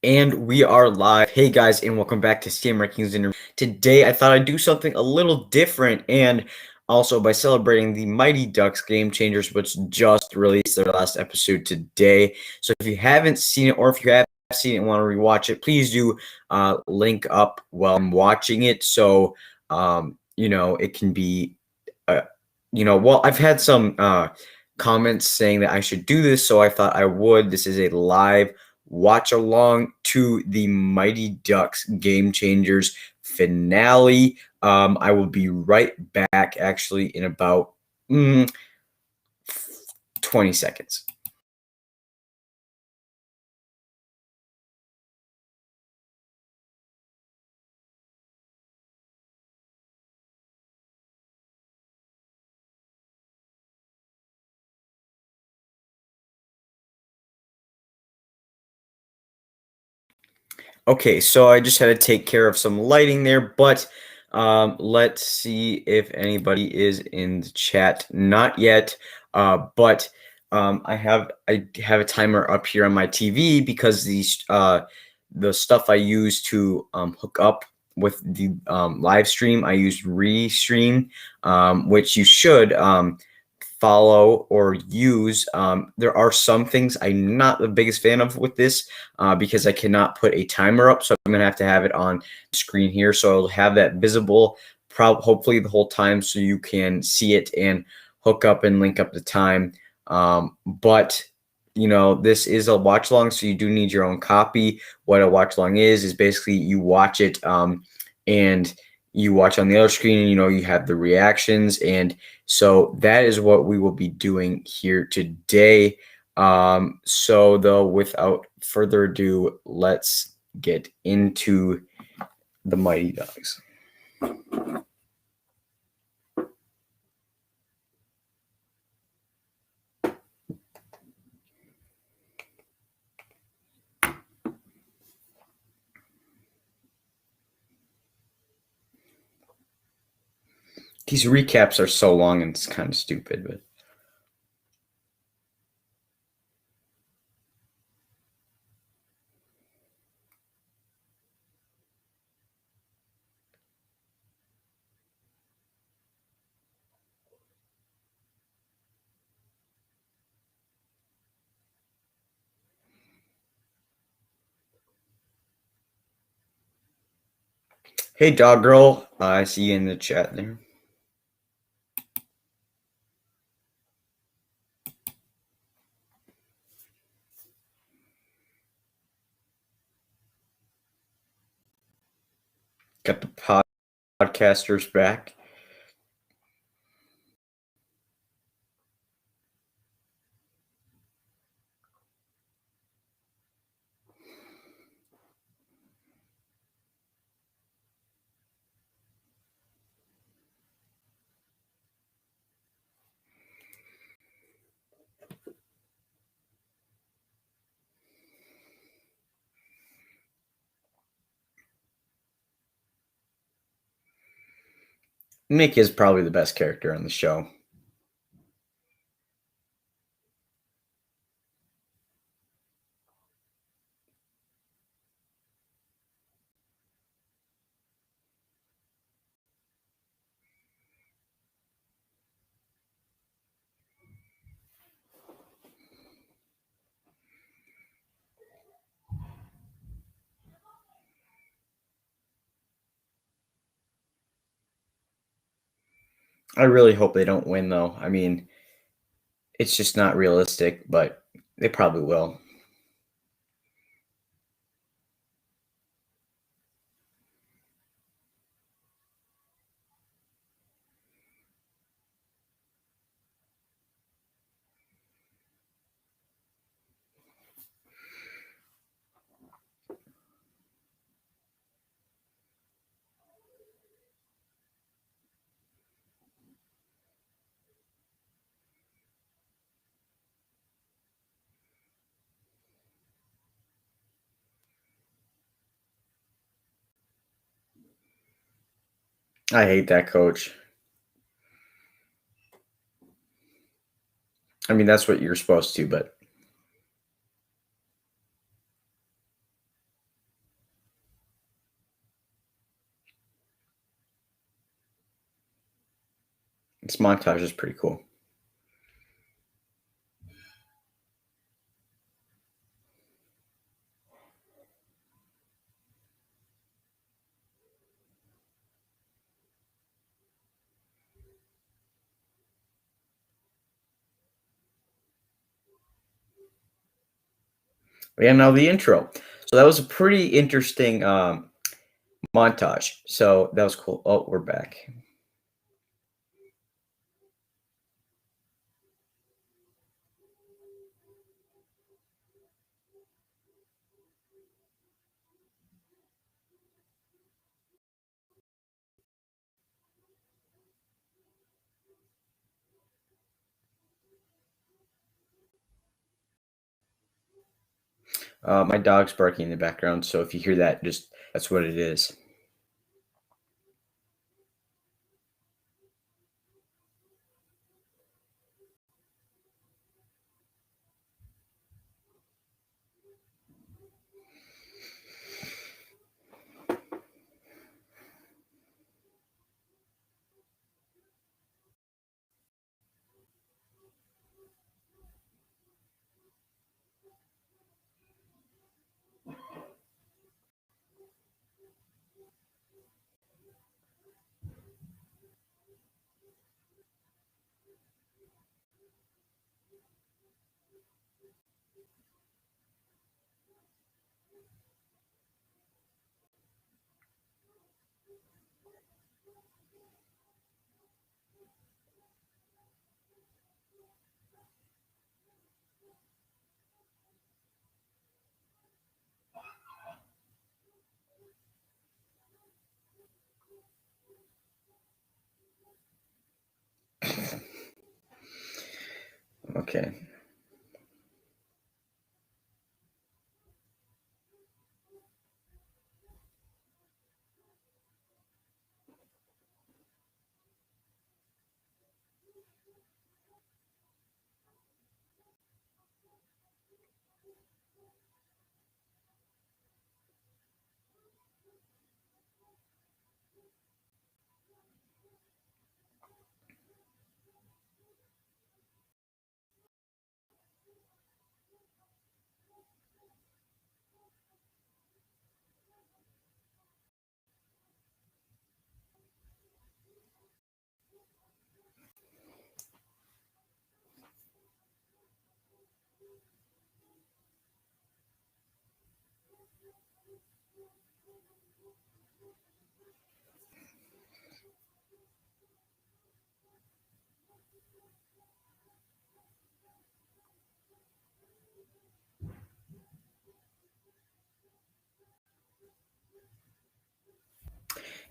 And we are live. Hey guys, and welcome back to CM Rankings Interview. Today I thought I'd do something a little different, and also by celebrating the Mighty Ducks Game Changers, which just released their last episode today. So if you haven't seen it, or if you have seen it and want to rewatch it, please do link up while I'm watching it. So it can be, well, I've had some comments saying that I should do this, so I thought I would. This is a live watch along to the Mighty Ducks Game Changers finale. I will be right back actually in about 20 seconds. Okay, so I just had to take care of some lighting there, but let's see if anybody is in the chat. Not yet, but I have a timer up here on my TV because the stuff I use to hook up with the live stream, I use Restream, which you should follow or use. There are some things I'm not the biggest fan of with this because I cannot put a timer up, so I'm gonna have to have it on screen here, so I'll have that visible hopefully the whole time, so you can see it and hook up and link up the time. But this is a watch along, so you do need your own copy. What a watch along is basically you watch it and you watch on the other screen, and you have the reactions. And so that is what we will be doing here today. So though, without further ado, let's get into the Mighty Ducks. These recaps are so long and it's kind of stupid, but hey, Dog Girl, I see you in the chat there. Got the podcasters back. Mick is probably the best character on the show. I really hope they don't win, though. I mean, it's just not realistic, but they probably will. I hate that coach. I mean, that's what you're supposed to, but This montage is pretty cool. And now the intro. So that was a pretty interesting montage. So that was cool. Oh, we're back. My dog's barking in the background, so if you hear that, just that's what it is. Okay.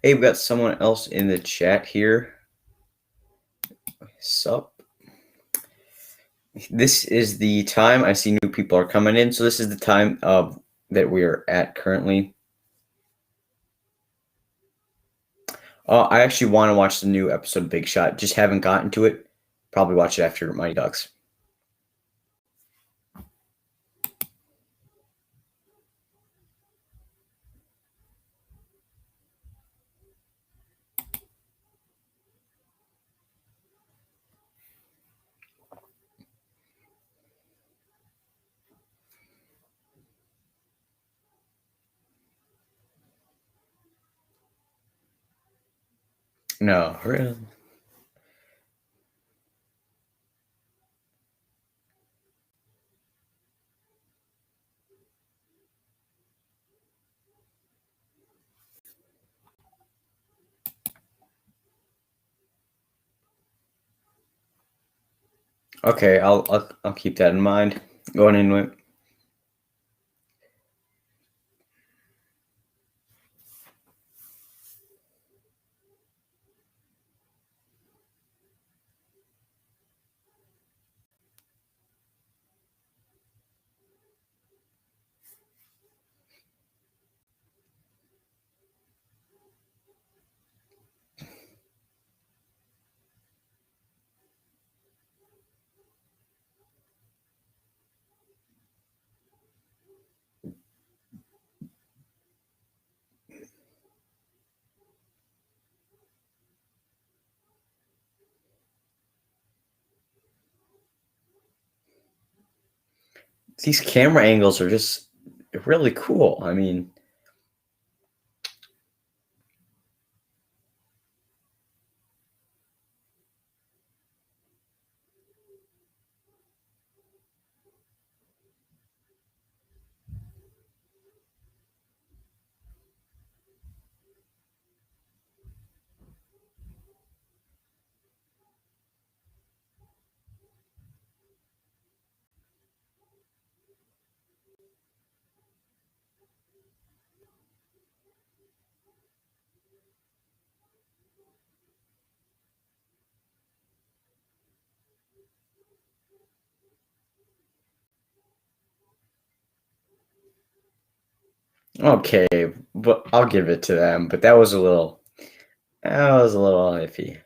Hey, we got someone else in the chat here. Sup? This is the time. I see new people are coming in, so this is the time that we are at currently. I actually want to watch the new episode of Big Shot. Just haven't gotten to it. Probably watch it after Mighty Ducks. No, really. Okay, I'll keep that in mind going into it. These camera angles are just really cool. I mean, okay, but I'll give it to them. But that was a little iffy.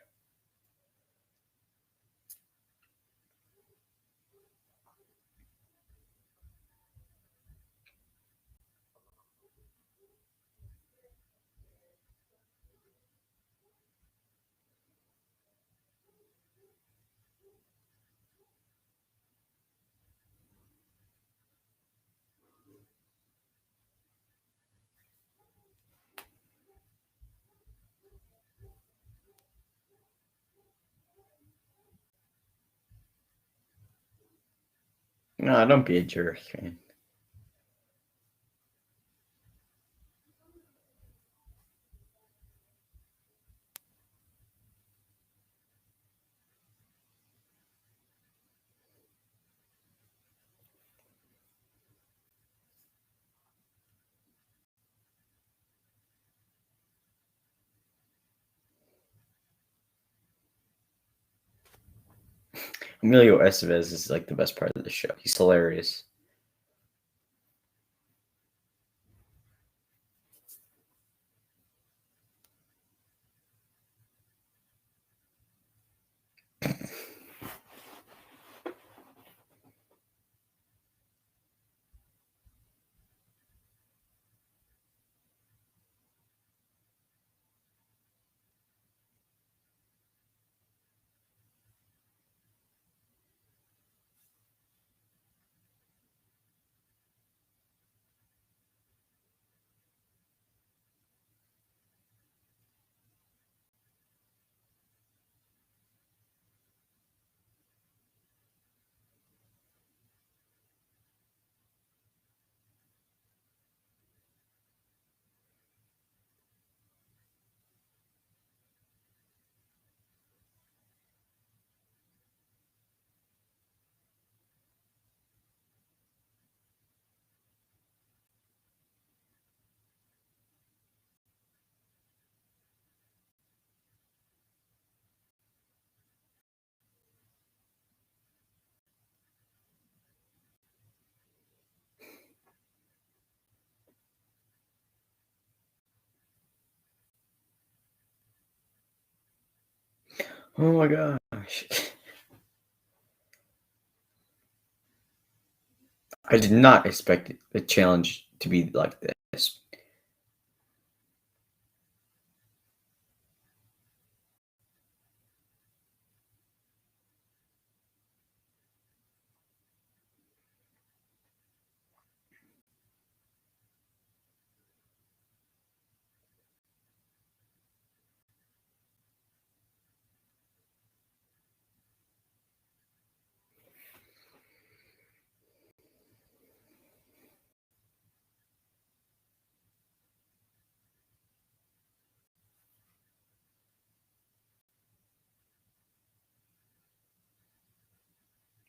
No, don't be a jerk, man. Emilio Estevez is like the best part of the show. He's hilarious. Oh my gosh. I did not expect the challenge to be like this.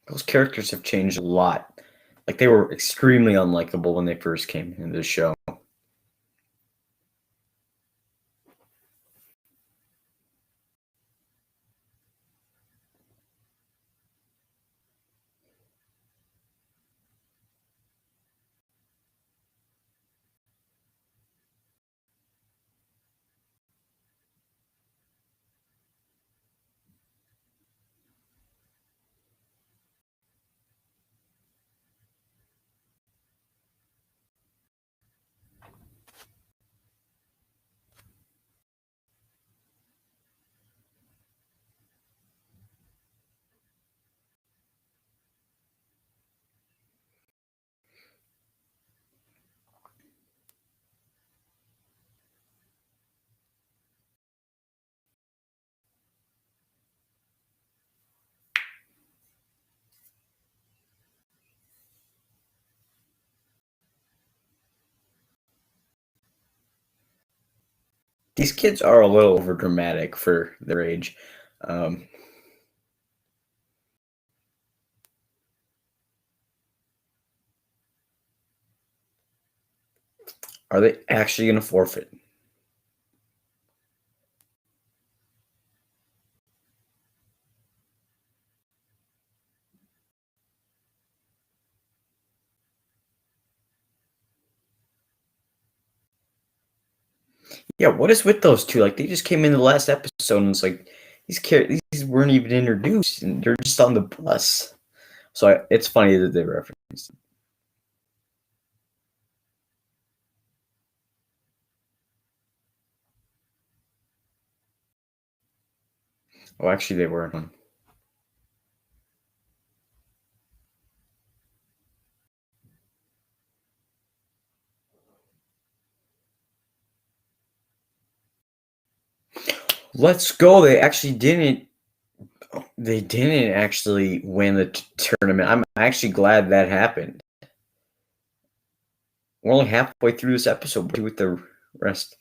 Those characters have changed a lot. Like they were extremely unlikable when they first came into the show. These kids are a little over dramatic for their age. Um, are they actually going to forfeit? Yeah, what is with those two? Like they just came in the last episode and it's like these weren't even introduced and they're just on the bus. So it's funny that they referenced. Oh, actually, they weren't on. Let's go. They actually didn't. They didn't actually win the tournament. I'm actually glad that happened. We're only halfway through this episode with the rest.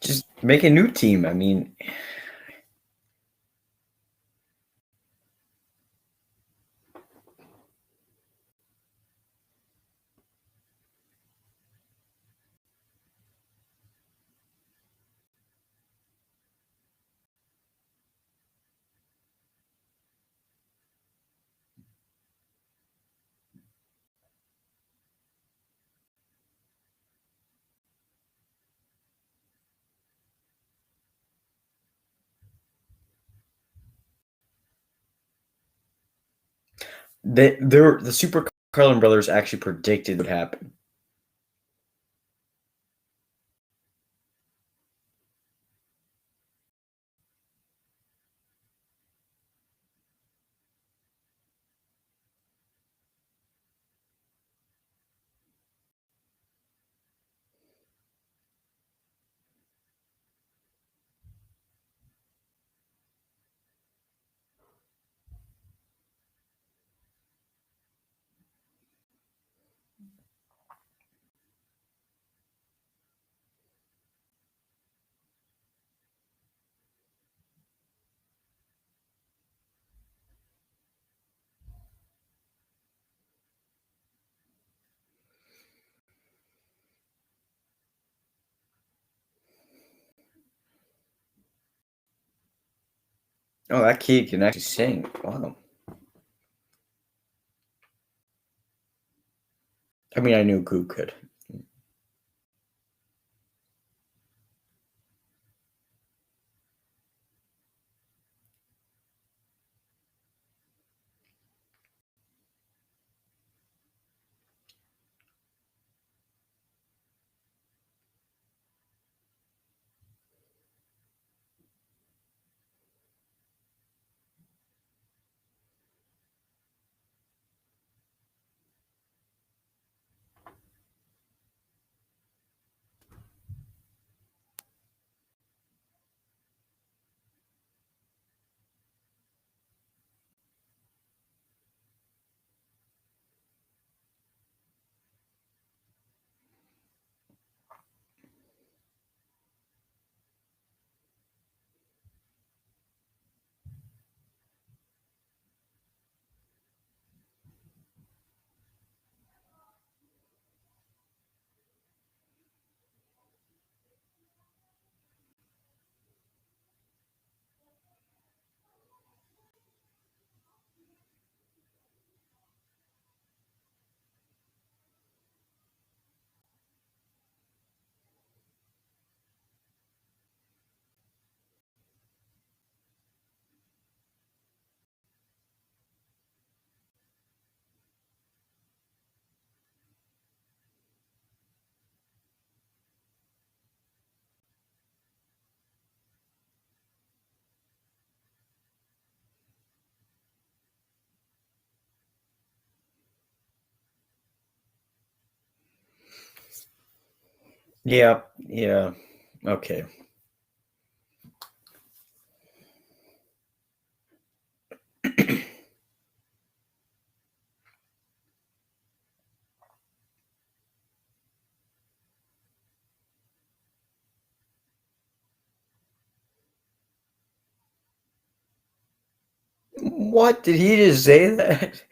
Just make a new team. I mean, the Super Carlin brothers actually predicted what happened. Oh, that kid can actually sing. Wow. I mean, I knew Goo could. Yeah, yeah. Okay. What did he just say that?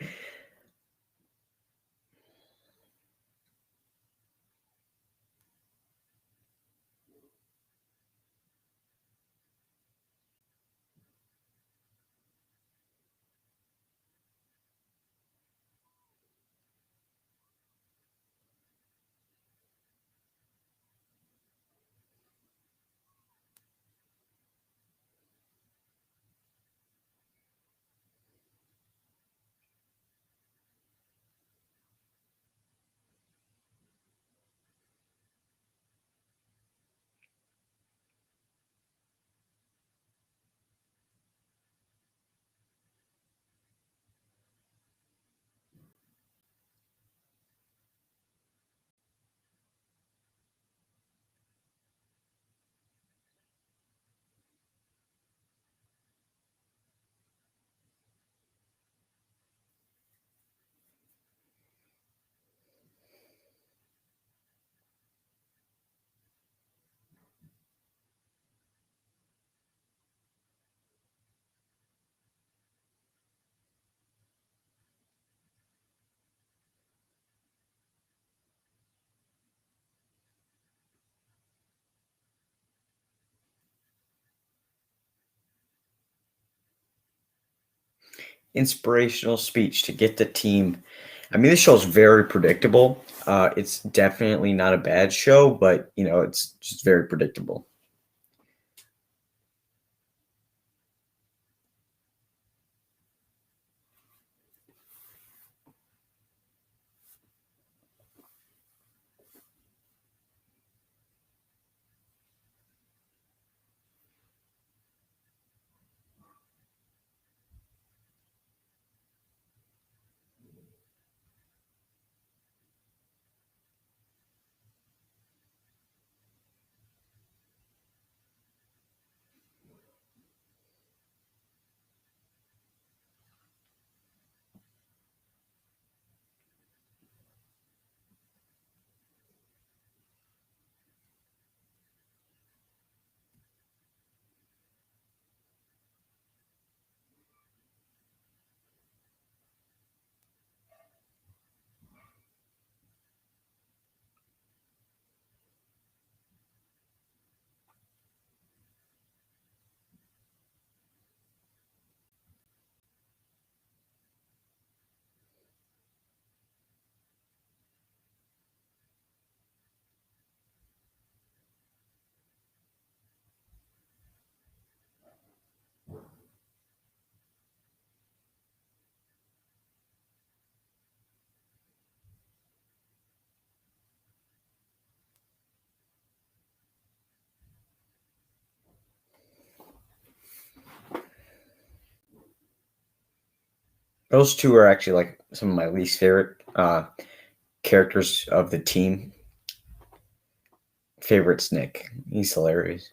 Inspirational speech to get the team. I mean, this show's very predictable. It's definitely not a bad show, but it's just very predictable. Those two are actually like some of my least favorite characters of the team. Favorite's Nick. He's hilarious.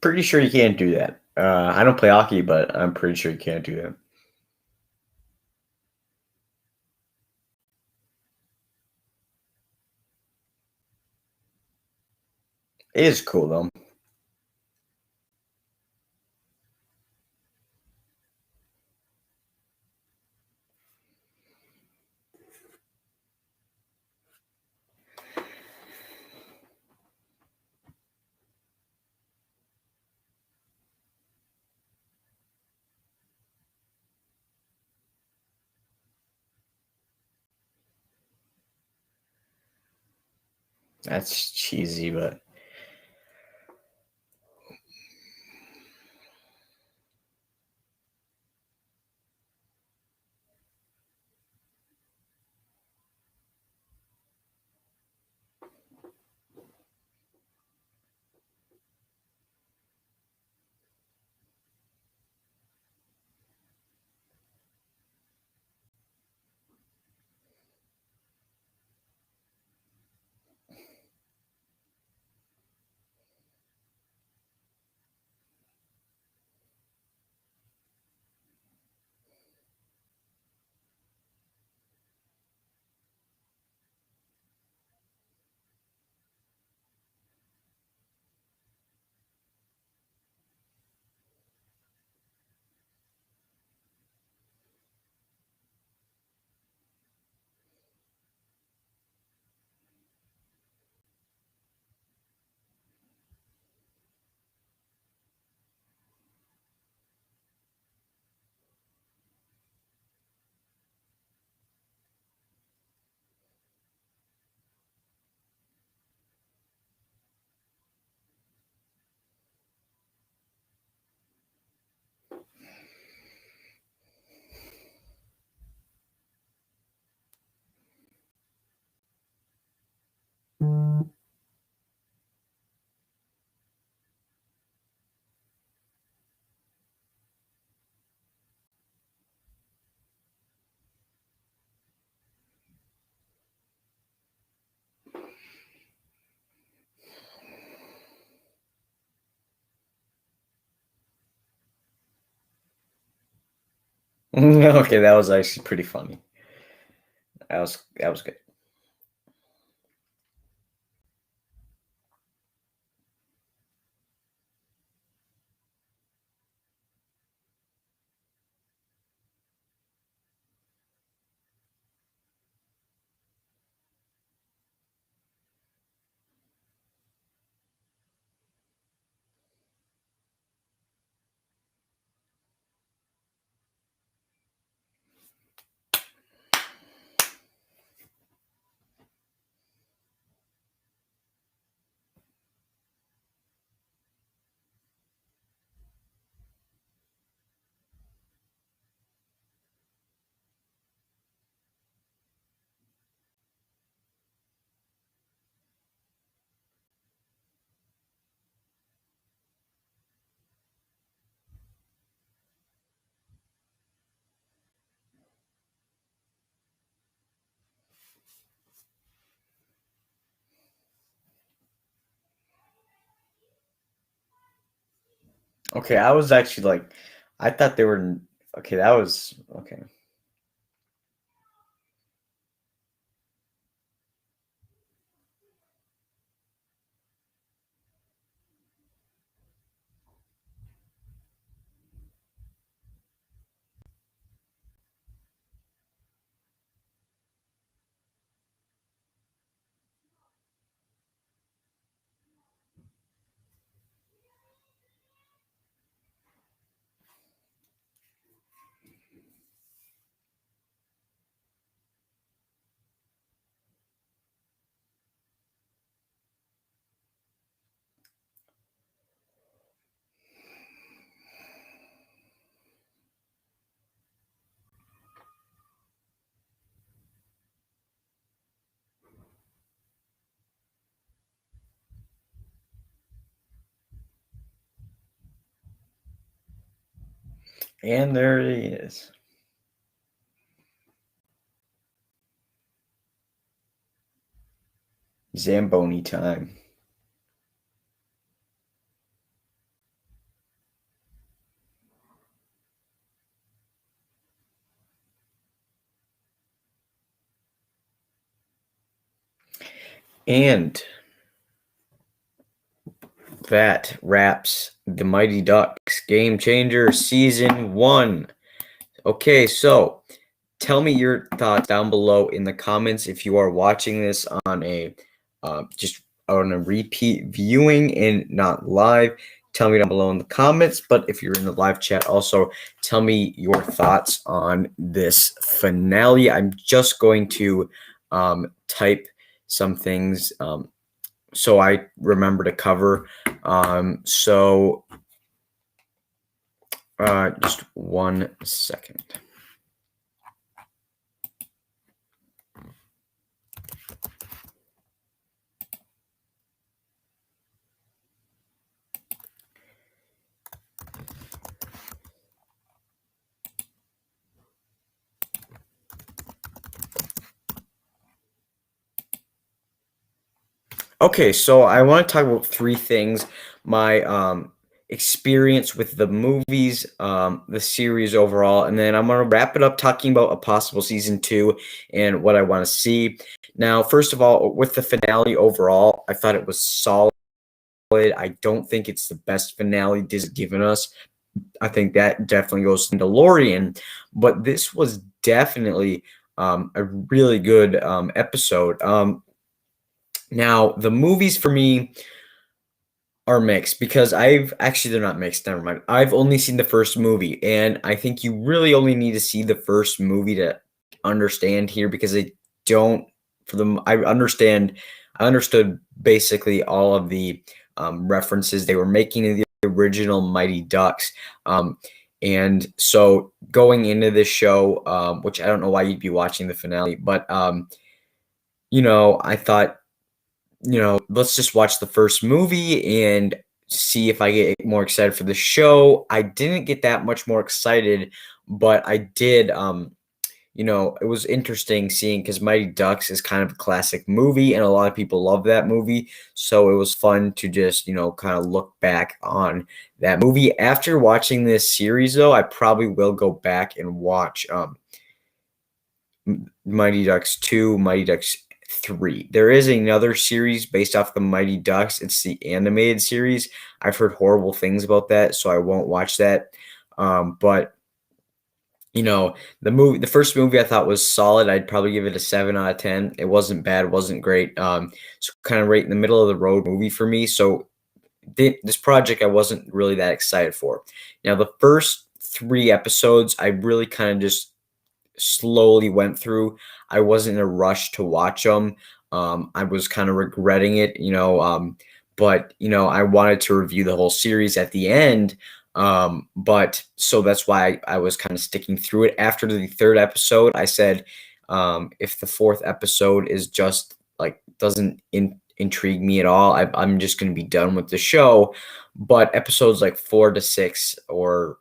Pretty sure you can't do that. I don't play hockey, but I'm pretty sure you can't do that. It is cool though. That's cheesy, but okay, that was actually pretty funny. That was good. Okay, I was actually like, I thought they were okay. That was okay. And there he is. Zamboni time. And that wraps the Mighty Ducks Game Changer Season 1. Okay, so tell me your thoughts down below in the comments if you are watching this on a just on a repeat viewing and not live. Tell me down below in the comments, but if you're in the live chat, also tell me your thoughts on this finale. I'm just going to type some things so I remember to cover. So just 1 second. Okay, so I want to talk about three things. My experience with the movies, the series overall, and then I'm gonna wrap it up talking about a possible season two and what I want to see. Now, first of all, with the finale overall, I thought it was solid. I don't think it's the best finale Disney's given us. I think that definitely goes to Mandalorian, but this was definitely a really good episode. Now, the movies for me are mixed because they're not mixed, never mind. I've only seen the first movie, and I think you really only need to see the first movie to understand here because I don't for the I understood basically all of the references they were making to the original Mighty Ducks. And so going into this show, which I don't know why you'd be watching the finale, but I thought let's just watch the first movie and see if I get more excited for the show. I didn't get that much more excited, but I did. It was interesting seeing because Mighty Ducks is kind of a classic movie, and a lot of people love that movie. So it was fun to just, kind of look back on that movie. After watching this series, though, I probably will go back and watch Mighty Ducks 2, Mighty Ducks 3. There is another series based off the Mighty Ducks. It's the animated series. I've heard horrible things about that, so I won't watch that. But the first movie I thought was solid. I'd probably give it a 7 out of 10. It wasn't bad, wasn't great. So kind of right in the middle of the road movie for me. So this project I wasn't really that excited for. Now the first 3 episodes I really kind of just slowly went through. I wasn't in a rush to watch them. I was kind of regretting it, but I wanted to review the whole series at the end. But so that's why I was kind of sticking through it. After the third episode, I said, if the fourth episode is just like doesn't intrigue me at all, I'm just going to be done with the show. But episodes like 4 to 6, or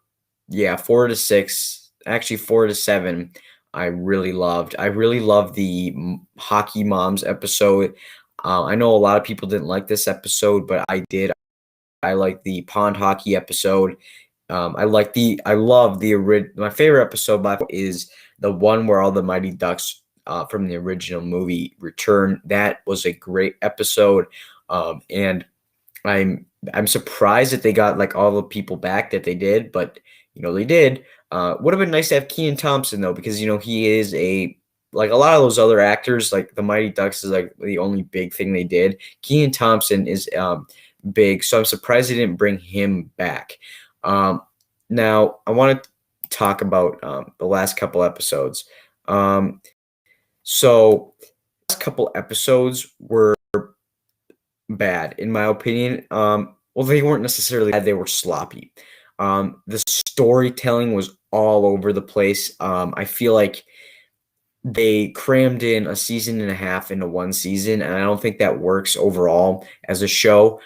yeah, 4 to 6, actually 4 to 7, I really loved. I really loved the Hockey Moms episode. I know a lot of people didn't like this episode, but I did. I like the pond hockey episode. I love my favorite episode by far is the one where all the Mighty Ducks from the original movie return. That was a great episode. And I'm surprised that they got like all the people back that they did, but they did. Would have been nice to have Kenan Thompson though, because he is like a lot of those other actors, like the Mighty Ducks is like the only big thing they did. Kenan Thompson is big, so I'm surprised they didn't bring him back. Now I want to talk about the last couple episodes. So last couple episodes were bad in my opinion. Well, they weren't necessarily bad, they were sloppy. The storytelling was all over the place. I feel like they crammed in a season and a half into one season, and I don't think that works overall as a show.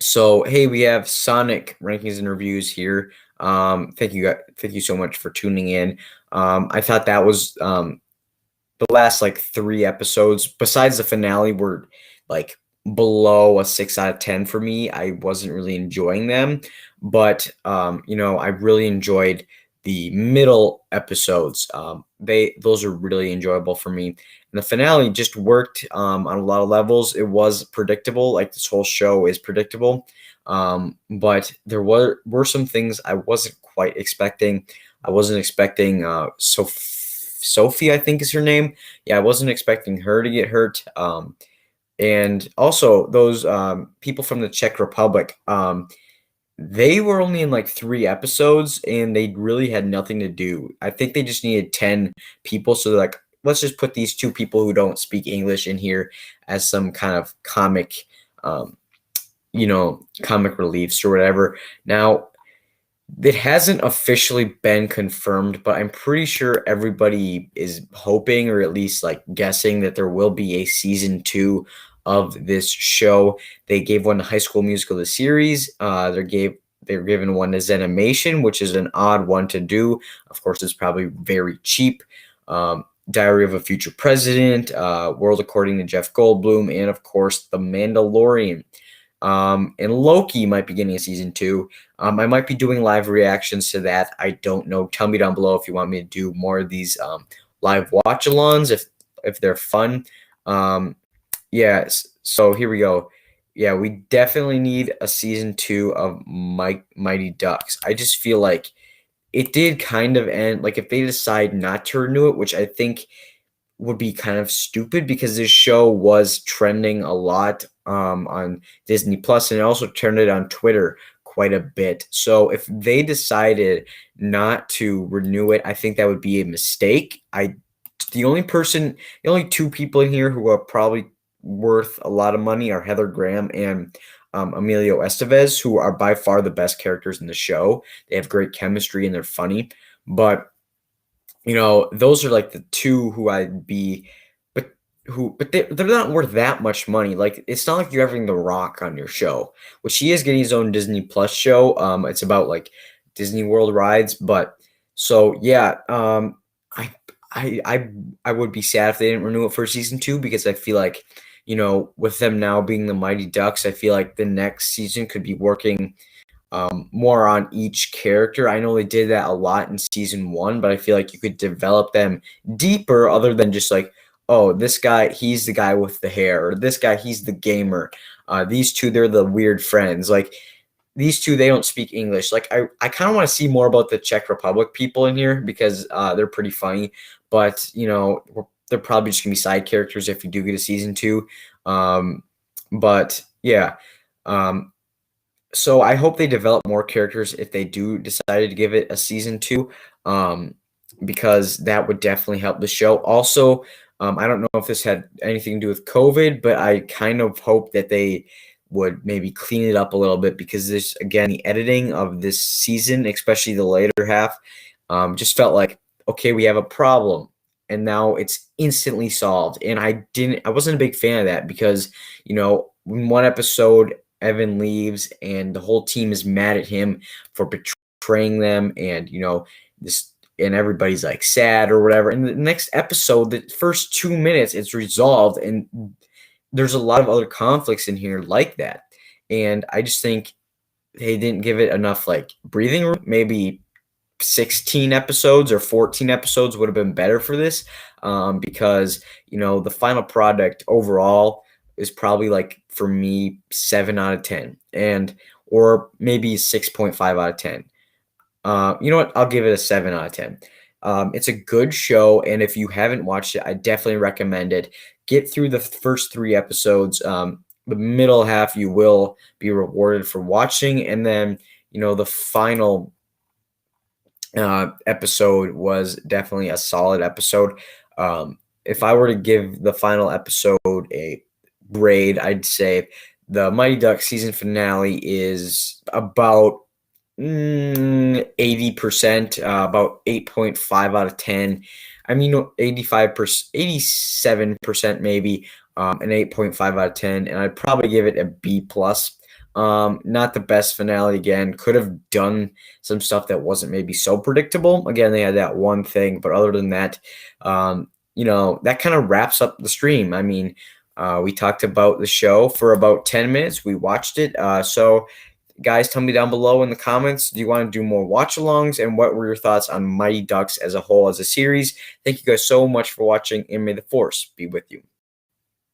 So hey, we have Sonic rankings and reviews here. Thank you so much for tuning in. I thought that was the last like 3 episodes, besides the finale, were like below a 6 out of 10 for me. I wasn't really enjoying them, but I really enjoyed the middle episodes. Those are really enjoyable for me. And the finale just worked on a lot of levels. It was predictable, like this whole show is predictable. But there were some things I wasn't quite expecting. I wasn't expecting Sophie, I think is her name. Yeah, I wasn't expecting her to get hurt. And also those people from the Czech Republic, they were only in like 3 episodes and they really had nothing to do. I think they just needed 10 people. So they're like, let's just put these two people who don't speak English in here as some kind of comic, comic reliefs or whatever. Now, it hasn't officially been confirmed, but I'm pretty sure everybody is hoping, or at least like guessing, that there will be a season 2 of this show. They gave one to High School Musical, the series. They're given one to Zenimation, which is an odd one to do. Of course, it's probably very cheap. Diary of a Future President, World According to Jeff Goldblum, and of course, The Mandalorian. And Loki might be getting a season 2. I might be doing live reactions to that. I don't know. Tell me down below if you want me to do more of these live watch-alongs, if they're fun. Yes. So here we go. Yeah, we definitely need a season 2 of Mighty Ducks. I just feel like it did kind of end. Like, if they decide not to renew it, which I think would be kind of stupid, because this show was trending a lot on Disney Plus, and it also trended on Twitter quite a bit. So if they decided not to renew it, I think that would be a mistake. The only two people in here who are probably worth a lot of money are Heather Graham and Emilio Estevez, who are by far the best characters in the show. They have great chemistry and they're funny, but those are like the two who I'd be, but they're not worth that much money. Like, it's not like you're having The Rock on your show, which he is getting his own Disney Plus show. It's about like Disney World rides, but so yeah, I would be sad if they didn't renew it for season 2, because I feel like, with them now being the Mighty Ducks, I feel like the next season could be working more on each character. I know they did that a lot in season 1, but I feel like you could develop them deeper, other than just like, oh, this guy, he's the guy with the hair, or this guy, he's the gamer. These two, they're the weird friends. Like, these two, they don't speak English. Like, I kind of want to see more about the Czech Republic people in here, because they're pretty funny. But, they're probably just going to be side characters if you do get a season 2. But, yeah. So I hope they develop more characters if they do decide to give it a season 2, because that would definitely help the show. Also, I don't know if this had anything to do with COVID, but I kind of hope that they would maybe clean it up a little bit, because this, again, the editing of this season, especially the later half, just felt like, okay, we have a problem, and now it's instantly solved. And I wasn't a big fan of that, because, in one episode, Evan leaves and the whole team is mad at him for betraying them, and and everybody's like sad or whatever. In the next episode, the first 2 minutes, it's resolved, and there's a lot of other conflicts in here like that. And I just think they didn't give it enough like breathing room. Maybe 16 episodes or 14 episodes would have been better for this, because the final product overall is probably, like, for me, 7 out of 10, or maybe 6.5 out of 10. You know what? I'll give it a 7 out of 10. It's a good show, and if you haven't watched it, I definitely recommend it. Get through the first 3 episodes. The middle half, you will be rewarded for watching, and then the final episode was definitely a solid episode. If I were to give the final episode a grade, I'd say the Mighty Ducks season finale is about 80%, about 8.5 out of 10. I mean, 85%, 87% maybe, an 8.5 out of 10, and I'd probably give it a B plus. Not the best finale. Again, could have done some stuff that wasn't maybe so predictable. Again, they had that one thing, but other than that, that kind of wraps up the stream. I mean, we talked about the show for about 10 minutes. We watched it. So guys, tell me down below in the comments, do you want to do more watch-alongs, and what were your thoughts on Mighty Ducks as a whole, as a series? Thank you guys so much for watching, and may the Force be with you.